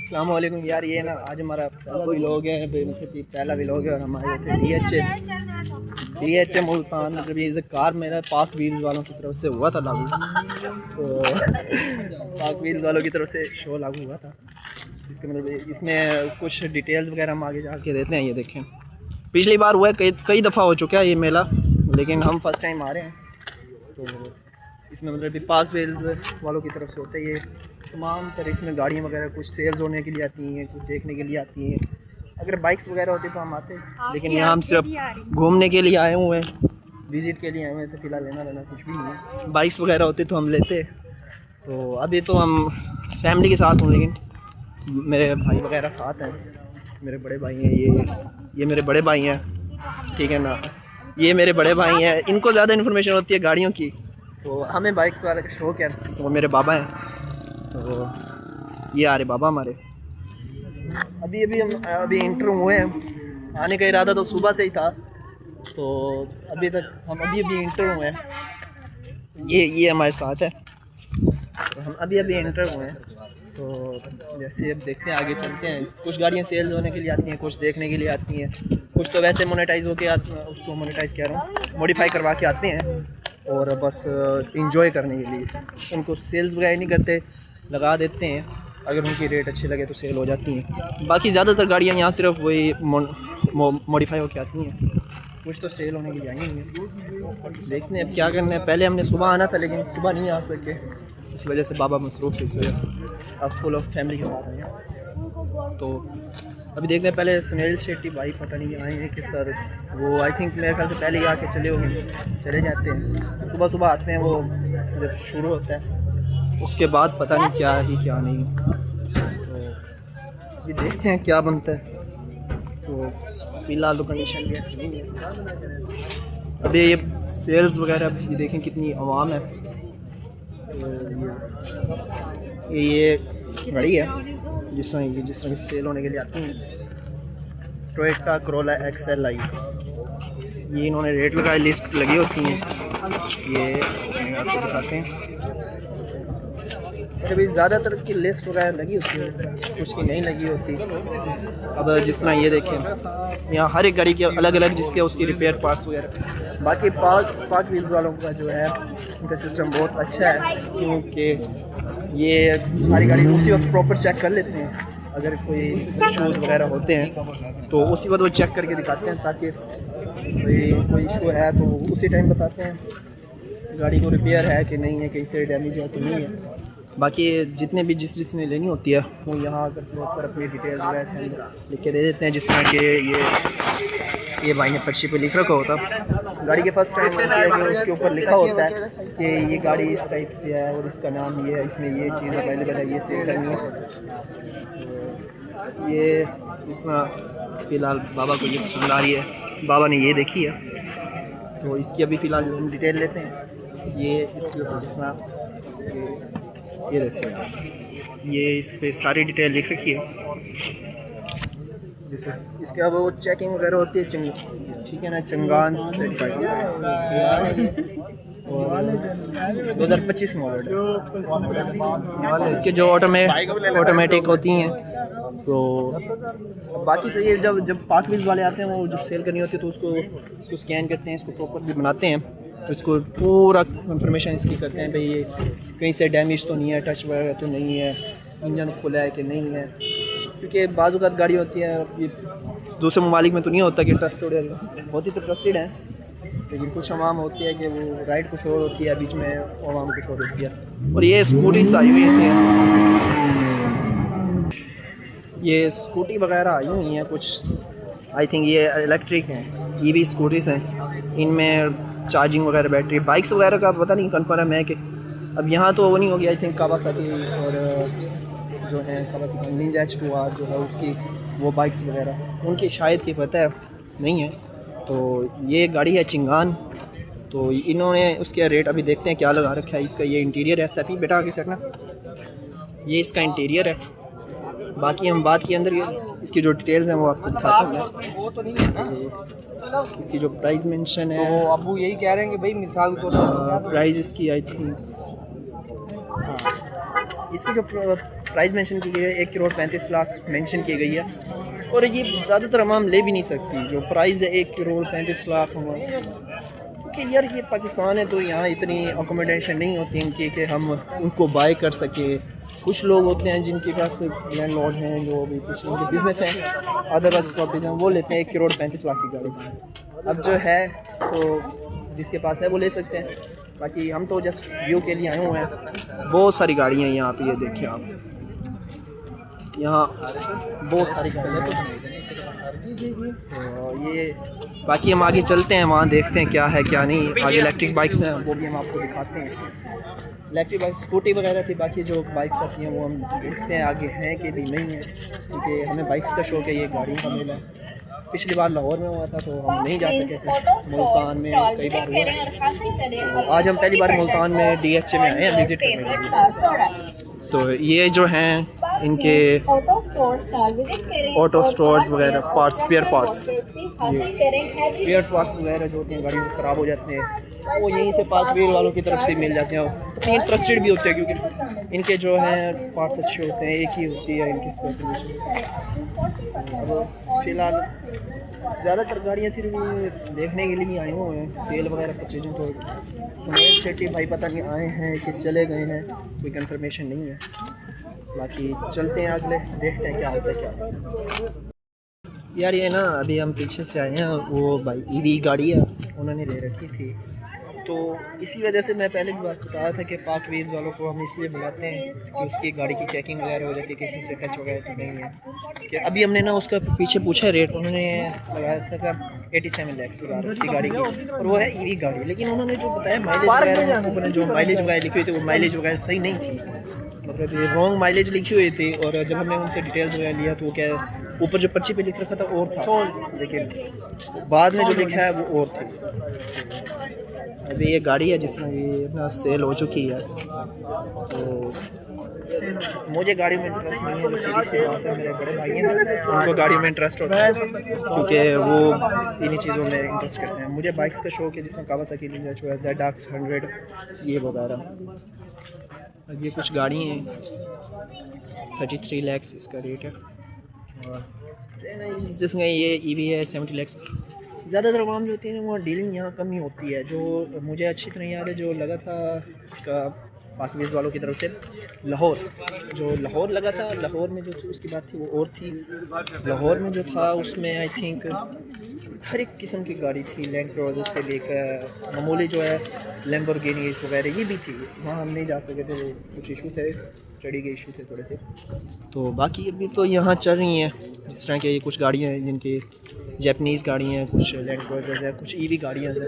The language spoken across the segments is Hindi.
अस्सलाम वालेकुम यार। ये ना आज हमारा पहला व्लॉग है, पहला व्लॉग है और हमारे थे DH मुल्तान। मतलब ये कार मेरा पाक व्हील्स वालों की तरफ से हुआ था लागू, तो पाक व्हील्स वालों की तरफ से शो लागू हुआ था। इसका मतलब इसमें कुछ डिटेल्स वगैरह हम आगे जाके देते हैं। ये देखें, पिछली बार हुआ है, कई दफ़ा हो चुका है ये मेला, लेकिन हम फर्स्ट टाइम आ रहे हैं। तो इसमें मतलब पाक व्हील्स वालों की तरफ से होता है ये तमाम तरह। इसमें गाड़ियाँ वगैरह कुछ सेल्स होने के लिए आती हैं, कुछ देखने के लिए आती हैं। अगर बाइक्स वगैरह होती तो हम आते, लेकिन यहाँ हम सिर्फ घूमने के लिए आए हुए हैं, विज़िट के लिए आए हुए हैं। तो फिलहाल लेना कुछ भी नहीं है। बाइक्स वगैरह होती तो हम लेते। तो अभी तो हम फैमिली के साथ हूँ, लेकिन मेरे भाई वगैरह साथ हैं। मेरे बड़े भाई हैं, ये मेरे बड़े भाई हैं, ठीक है ना। ये मेरे बड़े भाई हैं, इनको ज़्यादा इन्फॉर्मेशन होती है गाड़ियों की, तो हमें बाइक्स वाले का शौक है। तो वो मेरे बाबा हैं, तो ये आ रहे बाबा हमारे। अभी इंटर हुए हैं। आने का इरादा तो सुबह से ही था, तो अभी तक हम अभी इंटर हुए हैं। ये हमारे साथ है, तो हम अभी इंटर हुए हैं। तो जैसे अब देखते हैं, आगे चलते हैं। कुछ गाड़ियाँ सेल्स होने के लिए आती हैं, कुछ देखने के लिए आती हैं, कुछ तो वैसे मोनेटाइज होके उसको मोनेटाइज कह रहा हूँ, मॉडिफाई करवा के आते हैं और बस इंजॉय करने के लिए। उनको सेल्स वगैरह नहीं करते, लगा देते हैं। अगर उनकी रेट अच्छी लगे तो सेल हो जाती हैं। बाकी ज़्यादातर गाड़ियाँ यहाँ सिर्फ वही मॉडिफाई होके आती हैं, कुछ तो सेल होने के लिए आई हैं। देखते हैं अब क्या करना है। पहले हमने सुबह आना था, लेकिन सुबह नहीं आ सके, इस वजह से बाबा मसरूफ़ थे, इस वजह से अब फुल ऑफ फैमिली के साथ आए हैं। तो अभी देखते हैं। पहले सुनील शेट्टी भाई पता नहीं आए हैं कि सर, वो आई थिंक मेरे ख्याल से पहले ही आके चले जाते हैं। सुबह सुबह आते हैं, वो जब शुरू होता है उसके बाद पता नहीं क्या ही क्या नहीं। तो अभी देखते हैं क्या बनता है। तो फ़िलहाल तो कंडीशन भी ऐसी नहीं है। अभी ये सेल्स वगैरह ये देखें कितनी आवाम है। तो ये गाड़ी है जिस तरह सेल होने के लिए आती हैं, टोयोटा कोरोला XLI। ये इन्होंने रेट लगाए, लिस्ट लगी होती हैं, ये आपको दिखाते हैं। अभी ज़्यादातर की लिस्ट वगैरह लगी होती है, कुछ की नहीं लगी होती। अब जिस तरह ये देखें, यहाँ हर एक गाड़ी के अलग अलग जिसके उसकी रिपेयर पार्ट्स वगैरह। बाकी पाक व्हील्स वालों का जो है उनका सिस्टम बहुत अच्छा है, क्योंकि ये सारी गाड़ी उसी वक्त प्रॉपर चेक कर लेते हैं। अगर कोई इशूज़ वगैरह होते हैं तो उसी वक्त वो चेक करके दिखाते हैं, ताकि कोई इशू है तो उसी टाइम बताते हैं गाड़ी को रिपेयर है कि नहीं है, कहीं से डैमेज है कि नहीं है। बाकी जितने भी जिसने लेनी होती है वो यहाँ आकर प्रॉपर अपनी डिटेल्स वैसे लिख के दे देते हैं। जिस तरह के ये भाई ने पर्ची पे लिख रखा होता, गाड़ी के फर्स्ट टाइम उसके ऊपर लिखा होता है कि ये गाड़ी इस टाइप से है और इसका नाम ये है, इसमें ये चीज़ अवेलेबल है, ये सेल करनी है। तो ये जिस तरह फ़िलहाल बाबा को ये पसंद आ रही है, बाबा ने ये देखी है, तो इसकी अभी फ़िलहाल हम डिटेल लेते हैं। ये इसके ऊपर जिस तरह ये देखो, ये इस पर सारी डिटेल लिख रखी है। जैसे इसके अब वो चेकिंग वगैरह होती है, ठीक है ना, चंगान से और 2025 मॉडल है। इसके जो ऑटोमेटिक होती हैं। तो बाकी तो ये जब पाक व्हील्स वाले आते हैं, वो जब सेल करनी होती है तो इसको स्कैन करते हैं, इसको प्रॉपर भी बनाते हैं, तो इसको पूरा इंफॉर्मेशन इसकी करते हैं भाई ये कहीं से डैमेज तो नहीं है, टच वगैरह तो नहीं है, इंजन खुला है कि नहीं है। क्योंकि बाज़-औक़ात गाड़ी होती है, ये दूसरे ममालिक में तो नहीं होता कि ट्रस्टेड होती, तो ट्रस्टेड है, लेकिन कुछ अवाम होती है कि वो राइड कुछ और होती है, बीच में अवाम कुछ और होती है। और ये स्कूटी आई हुई है, ये स्कूटी वगैरह आई हुई हैं कुछ, आई थिंक ये इलेक्ट्रिक हैं, EV स्कूटीज़ हैं। इनमें चार्जिंग वगैरह, बैटरी, बाइक्स वगैरह का पता नहीं कन्फर्म है कि अब यहाँ तो वो नहीं होगी। आई थिंक कावासाकी और जो है कावासाकी निंजा H2R जो है उसकी वो बाइक्स वगैरह उनकी शायद की पता है नहीं है। तो ये गाड़ी है चिंगान। तो इन्होंने उसके रेट अभी देखते हैं क्या लगा रखा है। इसका ये इंटीरियर है, सफ़ी बेटा आगे सकना, ये इसका इंटीरियर है। बाकी हम बात के अंदर इसकी जो डिटेल्स हैं वो आपको दिखाता हूँ। इसकी जो प्राइस मेंशन है, तो अबू यही कह रहे हैं कि भाई मिसाल तो प्राइस इसकी आई थिंक इसकी जो प्राइस मेंशन की गई है 1,35,00,000 मेंशन की गई है, और ये ज़्यादातर आवाम ले भी नहीं सकती। जो प्राइस है 1,35,00,000 क्योंकि यार ये पाकिस्तान है, तो यहाँ इतनी अकोमोडेशन नहीं होती इनकी कि हम उनको बाय कर सके। कुछ लोग होते हैं जिनके पास लैंडलॉर्ड हैं, जो भी कुछ उनके बिजनेस हैं, अदरवाइज प्रॉपर्टीज हैं, वो लेते हैं 1,35,00,000 की गाड़ी। अब जो है तो जिसके पास है वो ले सकते हैं, बाकी हम तो जस्ट व्यू के लिए आए हुए हैं। बहुत सारी गाड़ियाँ हैं यहाँ पे, ये देखिए आप, यहाँ बहुत सारी गाड़ियाँ हैं। तो ये बाकी हम आगे चलते हैं, वहाँ देखते हैं क्या है क्या नहीं। आगे इलेक्ट्रिक बाइक्स हैं, वो भी हम आपको दिखाते हैं। इलेक्ट्रिक बाइक स्कूटी वगैरह थी, बाकी जो बाइक्स आती हैं वो हम देखते हैं आगे हैं कि भी नहीं है, क्योंकि हमें बाइक्स का शौक है, ये गाड़ियों का मेला है। पिछली बार लाहौर में हुआ था तो हम नहीं जा सके थे, मुल्तान में कई बार हुआ। तो आज हम पहली बार मुल्तान में DHA में आए हैं विज़िट करने। तो ये जो हैं इनके ऑटो स्टोर्स वगैरह, पार्ट्स, स्पेयर पार्ट्स, ये स्पेयर पार्ट्स वगैरह जो होते हैं गाड़ियों में ख़राब हो जाते हैं, वो यहीं से पार्क व्हील वालों की तरफ से मिल जाते हैं। इंटरेस्टेड भी होते हैं क्योंकि इनके जो हैं पार्ट्स अच्छे होते हैं, एक ही होती है इनकी स्पेशलिटी। अब फिलहाल ज़्यादातर गाड़ियाँ सिर्फ देखने के लिए आए हुए हैं, सेल वगैरह कुछ चीज़ें। तो सुमेर शेट्टी भाई पता नहीं आए हैं कि चले गए हैं, कोई कंफर्मेशन नहीं है। बाकी चलते हैं अगले, देखते हैं क्या होता है क्या। यार ये ना अभी हम पीछे से आए हैं, वो भाई EV गाड़ी है उन्होंने ले रखी थी, तो इसी वजह से मैं पहले भी बात बताया था कि पाक व्हील वालों को हम इसलिए बुलाते हैं कि उसकी गाड़ी की चेकिंग वगैरह हो जाती है, किसी से टच वगैरह तो नहीं है। कि अभी हमने ना उसका पीछे पूछा रेट, उन्होंने लगाया था कि 87 लाख की गाड़ी की, और वो है EV गाड़ी। लेकिन उन्होंने जो बताया माइलेज वगैरह, जो माइलेज वगैरह लिखी हुई थी वो माइलेज वगैरह सही नहीं थी, मतलब ये रॉन्ग माइलेज लिखी हुई थी। और जब हमने उनसे डिटेल्स वगैरह लिया तो वो क्या ऊपर जो पर्ची पे लिख रखा था और था, लेकिन बाद में जो लिखा है वो और थी। अभी ये गाड़ी है जिसमें ये अपना सेल हो चुकी है, तो मुझे गाड़ी में इंटरेस्ट नहीं है, मेरे बड़े भाई हैं उनको गाड़ी में इंटरेस्ट होता है क्योंकि वो इन्हीं चीज़ों में इंटरेस्ट करते हैं। मुझे बाइक्स का शौक है, जिसमें कावासाकी निंजा जो है, ZX 100 ये वगैरह। अब ये कुछ गाड़ी हैं, 33 लाख इसका रेट है, और जिसमें ये EV है 70 लाख। ज़्यादातर आवाम जो होती है वो डीलिंग यहाँ कम ही होती है। जो मुझे अच्छी तरह याद है, जो लगा था उसका पाकिस्तान वालों की तरफ से लाहौर लगा था, लाहौर में जो उसकी बात थी वो और थी। लाहौर में जो था उसमें आई थिंक हर एक किस्म की गाड़ी थी, लैंड क्रूज़र से लेकर मामूली जो है लैम्बोर्गिनी वगैरह ये भी थी। वहाँ हम नहीं जा सके थे, कुछ इशू थे, स्टडी के इशू थे थोड़े से। तो बाकी अभी तो यहाँ चल रही हैं जिस तरह के ये कुछ गाड़ियाँ हैं जिनकी जापानीज़ गाड़ी हैं, कुछ लैंड क्रूज़र है, कुछ EV गाड़ियाँ हैं।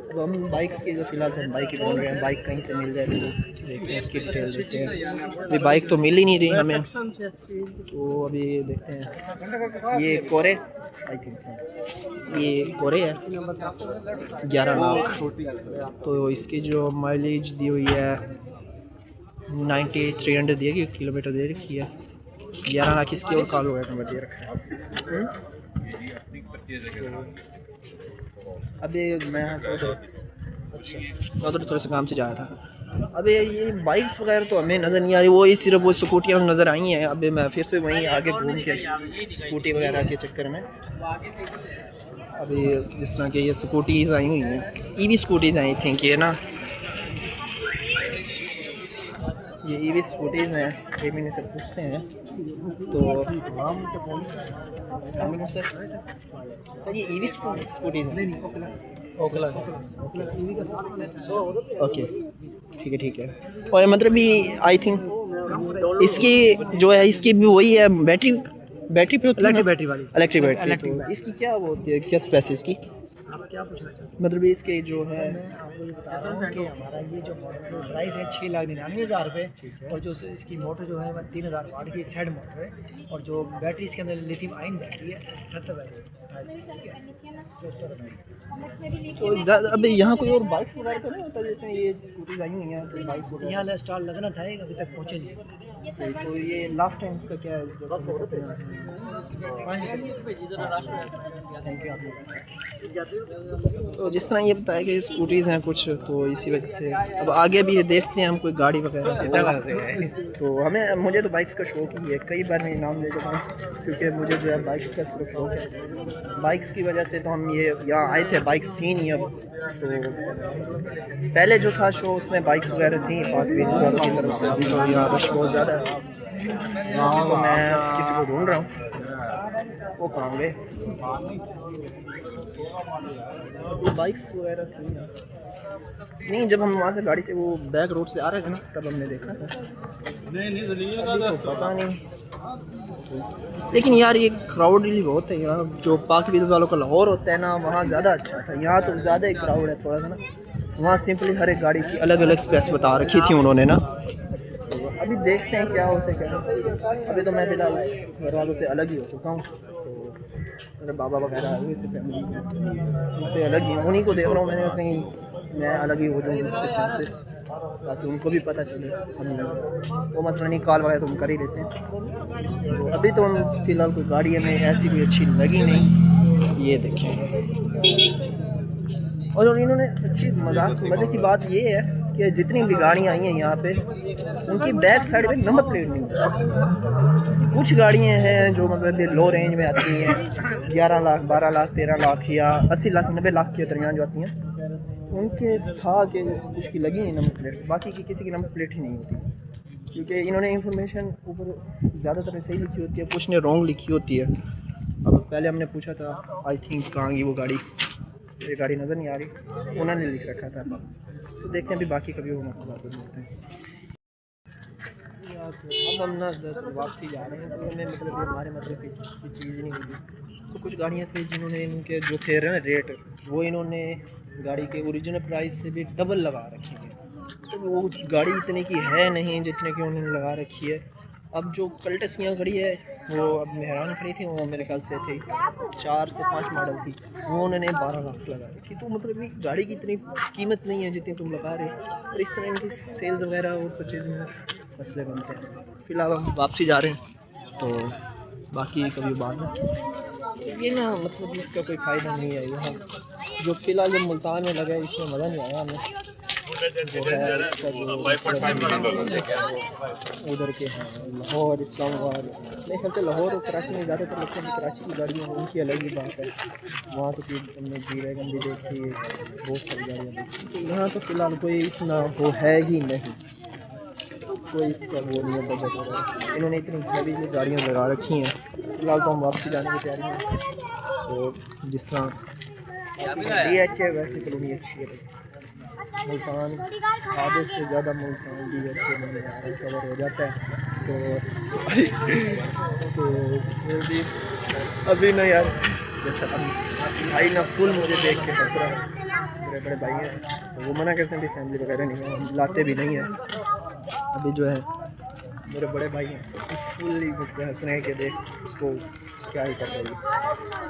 अब हम बाइक्स की जो फ़िलहाल हम बाइक ही ढूंढ रहे हैं, बाइक कहीं से मिल जाए तो देखते हैं, उसकी डिटेल देखते हैं। अभी बाइक तो मिल ही नहीं रही हमें, तो अभी देखते हैं। ये कोरे आई थिंक ये कोरे है 11 लाख, तो इसकी जो माइलेज दी हुई है 9300 दी किलोमीटर दे रखी है। 11 लाख इसकी और साल हो गया नंबर दे रखा है। अभी मैं अच्छा थोड़े से काम से जा रहा था। अबे ये बाइक्स वगैरह तो हमें नज़र नहीं आ रही, वो ही सिर्फ वो स्कूटियाँ नज़र आई हैं। अभी मैं फिर से वहीं आगे घूम के स्कूटी वगैरह के चक्कर में, अभी जिस तरह के ये स्कूटीज़ आई हुई हैं, EV स्कूटीज़ आई थिंक ये ना, ये EV स्कूटीज़ हैं। ये मैंने से पूछते हैं तो सर ये EV स्कूटीज़ हैं। ओकला ओके ठीक है। और मतलब ये आई थिंक इसकी जो है इसकी भी वही है बैटरी पे इलेक्ट्रिक बैटरी। इसकी क्या वो होती है, क्या स्पेस इसकी, आप क्या पूछना चाहते हैं? मतलब इसके जो है मैं आपको ये बता रहा हूँ कि हमारा ये जो मॉडल प्राइस है 6,99,000 रुपये, और जो इसकी मोटर जो है वह 3,000 वाट की सेड मोटर है, और जो बैटरी इसके अंदर लिथियम आयन बैटरी है 78 बैटरी। तो ज़्यादा अभी यहाँ कोई और बाइक वगैरह तो नहीं होता जैसे ये स्कूटीज आई हुई हैं, तो बाइक यहाँ स्टॉल लगना था, अभी तक पहुँचे नहीं। सही। तो ये लास्ट टाइम इसका क्या है तो जिस तरह ये बताया कि स्कूटीज़ हैं कुछ, तो इसी वजह से अब आगे भी ये देखते हैं हम कोई गाड़ी वगैरह। तो मुझे तो बाइक्स का शौक ही है, कई बार मैं इनाम ले चुका हूँ क्योंकि मुझे जो है बाइक्स का सिर्फ शौक है। बाइक्स की वजह से तो हम ये यहाँ आए थे, बाइक्स थी नहीं अब। तो पहले जो था शो उसमें बाइक्स वगैरह थी पार्क व्हील्स वालों की तरफ से, अभी तो यहाँ रश बहुत ज़्यादा है। तो मैं किसी को ढूंढ रहा हूँ, वो कहाँ गए। तो बाइक्स वगैरह थी नहीं, जब हम वहाँ से गाड़ी से वो बैक रोड से आ रहे थे ना, तब हमने देखा था। अभी तो पता नहीं, लेकिन यार ये क्राउड ही बहुत है यहाँ। जो पार्क व्हील्स वालों का लाहौर होता है ना, वहाँ ज़्यादा अच्छा था। यहाँ तो ज़्यादा ही क्राउड है थोड़ा सा ना। वहाँ सिंपली हर एक गाड़ी की अलग अलग स्पेस बता रखी थी उन्होंने ना। तो अभी देखते हैं क्या होता है क्या। अभी तो मैं फिलहाल घर वालों से अलग ही हो चुका हूँ। तो मेरे बाबा वगैरह आए हुए थे फैमिली उनसे अलग ही, उन्हीं को देख रहा हूँ मैंने, कहीं मैं अलग ही हो जाऊँ से, ताकि उनको भी पता चले। हम वो मसला नहीं, कॉल वगैरह तो हम कर ही लेते हैं। तो अभी तो हम फिलहाल कोई गाड़ी हमें ऐसी कोई अच्छी लगी नहीं। ये देखें, और इन्होंने अच्छी मज़े की बात ये है कि जितनी भी गाड़ियाँ आई हैं यहाँ पे, उनकी बैक साइड में नंबर प्लेट नहीं है। कुछ गाड़ियाँ हैं जो मतलब लो रेंज में आती हैं, 11 लाख 12 लाख 13 लाख या 80 लाख 90 लाख के दरमियान जो आती हैं, उनके था कि उसकी लगी नहीं नंबर प्लेट, बाकी की किसी की नंबर प्लेट ही नहीं होती। क्योंकि इन्होंने इंफॉर्मेशन ऊपर ज़्यादातर सही लिखी होती है, कुछ ने रॉन्ग लिखी होती है। अब पहले हमने पूछा था, आई थिंक कहाँ गई वो गाड़ी, ये गाड़ी नज़र नहीं आ रही, उन्होंने लिख रखा था। तो देखते हैं अभी बाकी कभी वो बात मिलते हैं। अब हम ना वापसी जा रहे हैं, तो हमें मतलब हमारे मतलब की चीज़ नहीं मिली। तो कुछ गाड़ियाँ थी जिन्होंने इनके जो थे ना रेट, वो इन्होंने गाड़ी के ओरिजिनल प्राइस से भी डबल लगा रखी है। तो वो गाड़ी इतने की है नहीं जितने की उन्होंने लगा रखी है। अब जो कल्टस यहाँ खड़ी है, वो अब मेहरान खड़ी थी, वो मेरे ख्याल से थी 4 से 5 मॉडल थी, वो उन्होंने 12 लाख लगा रखी। तो मतलब ये गाड़ी की इतनी कीमत नहीं है जितनी तुम लगा रहे हो। और इस तरह इनकी सेल्स वगैरह और परचेज में मसले बनते हैं। फिलहाल हम वापसी जा रहे हैं, तो बाकी कभी बाद में। ये ना मतलब इसका कोई फ़ायदा नहीं है यहाँ। जो फ़िलहाल जो मुल्तान में लगा है, इसमें मज़ा नहीं आया हमें। उधर के हैं लाहौर, इस्लामाबाद, मेरे ख्याल से लाहौर और कराची में ज़्यादातर लगता है। कराची की गाड़ियाँ उनकी अलग ही बात है। वहाँ तो हमने जी-वैगन भी देखी, बहुत सारी गाड़ियाँ देखी। तो यहाँ तो फ़िलहाल कोई इतना वो है ही नहीं, कोई इसका वो नहीं है बजट वगैरह। इन्होंने इतनी हैवी गाड़ियाँ लगा रखी हैं। फ़िलहाल तो हम वापसी जाने की तैयारी में। तो जिस तरह ये अच्छी है वैसे कॉलोनी अच्छी है। मुल्तान आधे से ज़्यादा मुल्तान भी अच्छे नहीं आ रहा, कवर हो जाता है। तो भी अभी ना यार, जैसा भाई ना फुल मुझे देख के हंस रहा है। मेरे बड़े भाई हैं, तो वो मना करते हैं कि फैमिली वगैरह नहीं है, हम लाते भी नहीं हैं। अभी जो है मेरे बड़े भाई हैं, फुल ही मुझ पर हंस रहे हैं कि देख उसको क्या ही कर रही है।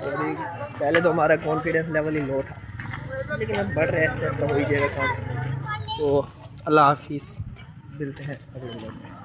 तो अभी पहले तो हमारा कॉन्फिडेंस लेवल ही लो था, लेकिन अब बढ़ रहे हैं, ऐसा हो ही जाएगा काम। तो अल्लाह हाफिज़, मिलते हैं अगले वीडियो में।